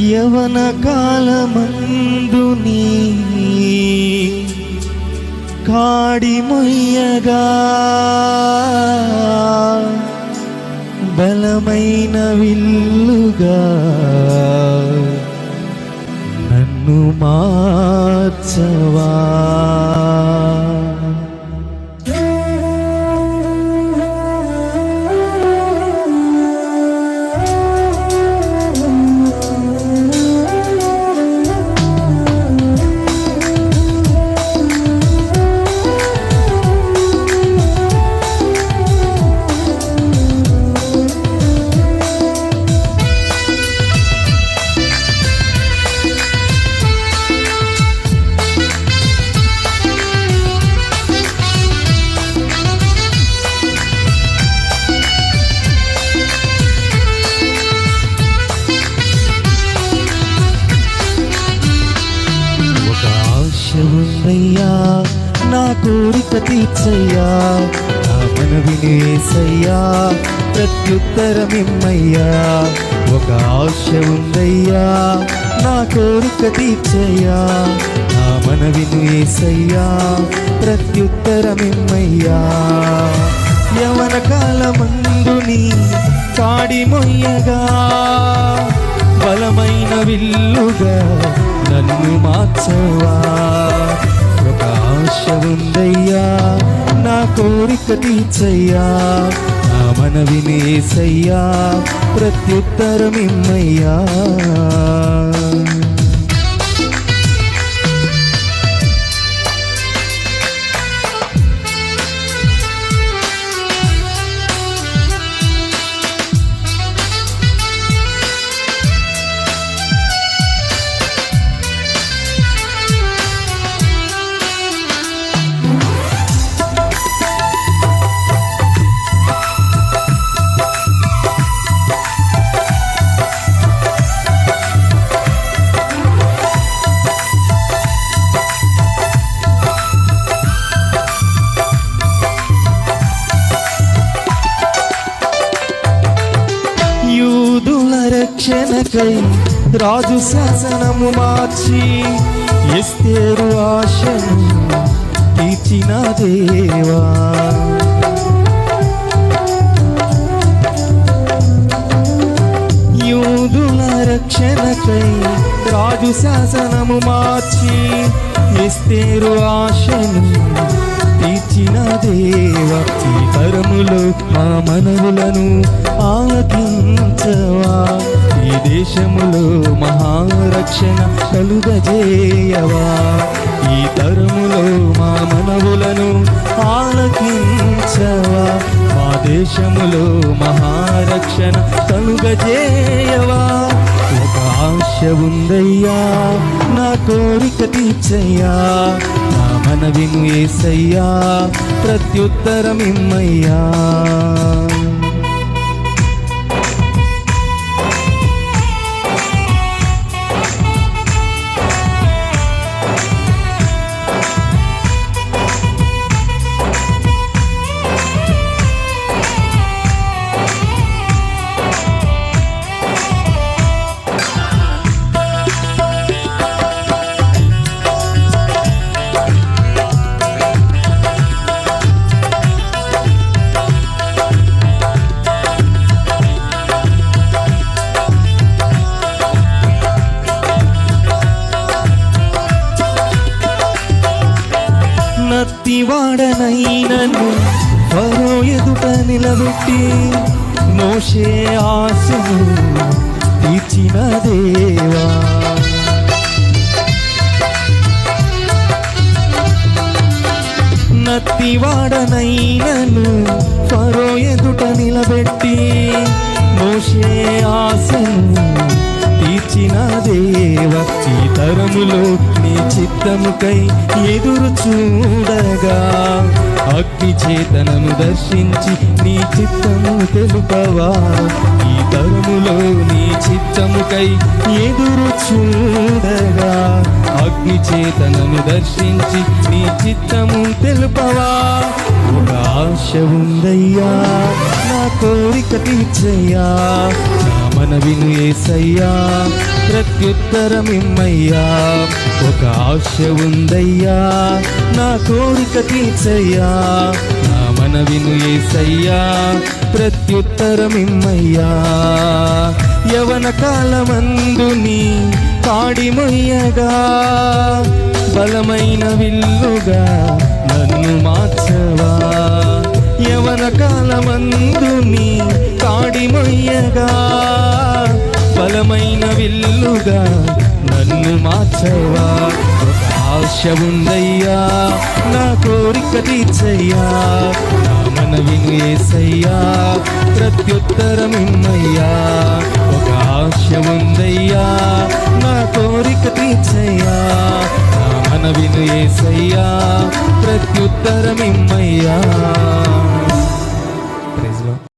యవన కాలమందు నీ కాడి మొయ్యగా బలమైన విల్లుగా నన్ను మార్చవా. ఉందయ్యా నా కోరిక తీర్చయ్యా, నా మనవిని యేసయ్యా ప్రత్యుత్తరమిమ్మయ్యా. ఒక ఆశ ఉందయ్యా నా కోరిక తీర్చయ్యా, నా మనవిని యేసయ్యా ప్రత్యుత్తరమిమ్మయ్యా. యవన కాలమందు నీ కాడి మొయ్యగా బలమైన విల్లుగా నన్ను మార్చవా. ఒక ఆశ ఉందయ్యా నా కోరిక తీర్చయ్యా, నా మనవిని యేసయ్యా ప్రత్యుత్తరమిమ్మయ్యా. రక్షణకై రాజు శాసనము మార్చి ఎస్తేరు ఆశను తీర్చిన దేవా. యూదుల రక్షణకై రాజు శాసనము మార్చి ఎస్తేరు ఆశను తీర్చిన దేవా. ఈ తరములో మా మనవులను ఆలకించవా, ఈ దేశములో మహారక్షణ కలుగజేయవా. ఈ తరములో మా మనవులను ఆలకించవా, మా దేశములో మహారక్షణ కలుగజేయవా. ఒక ఆశ ఉందయ్యా నా కోరిక తీర్చయ్యా, నా మనవిని యేసయ్యా ప్రత్యుత్తరమిమ్మయ్యా. నత్తివాడనైనను ఫరో ఎదుట నిలబెట్టి మోషే ఆశను తీర్చిన దేవా. నత్తివాడనైనను ఫరో ఎదుట నిలబెట్టి మోషే ఆశను తీర్చిన దేవ. ఈ తరములో నీ చిత్తముకై ఎదురు చూడగా అగ్ని చేతనను దర్శించి నీ చిత్తము తెలుపవా. ఈ తరములో నీ చిత్తముకై ఎదురు చూడగా అగ్ని చేతనను దర్శించి నీ చిత్తము తెలుపవా. ఒక ఆశ ఉందయ్యా నా కోరిక తీర్చయ్యా, నా మనవిను యేసయ్యా, ప్రత్యుత్తరమిమ్మయ్యా. ఒక ఆశ ఉందయ్యా, నా కోరిక తీర్చయ్యా. నా మనవిను యేసయ్యా, ప్రత్యుత్తరమిమ్మయ్యా. యవన కాలమందు నీ కాడి మొయ్యగా, బలమైన విల్లుగా నన్ను మార్చవా. యవన కాలమందు నీ కాడి మొయ్యగా, బలమైన విల్లుగా నన్ను మార్చవా. ఒక ఆశ ఉందయ్యా, నా కోరిక తీర్చయ్యా. నా మనవిను యేసయ్యా, ప్రత్యుత్తరమిమ్మయ్యా. ఒక ఆశ ఉందయ్యా, నా కోరిక తీర్చయ్యా. నా మనవిను యేసయ్యా, ప్రత్యుత్తరమిమ్మయ్యా.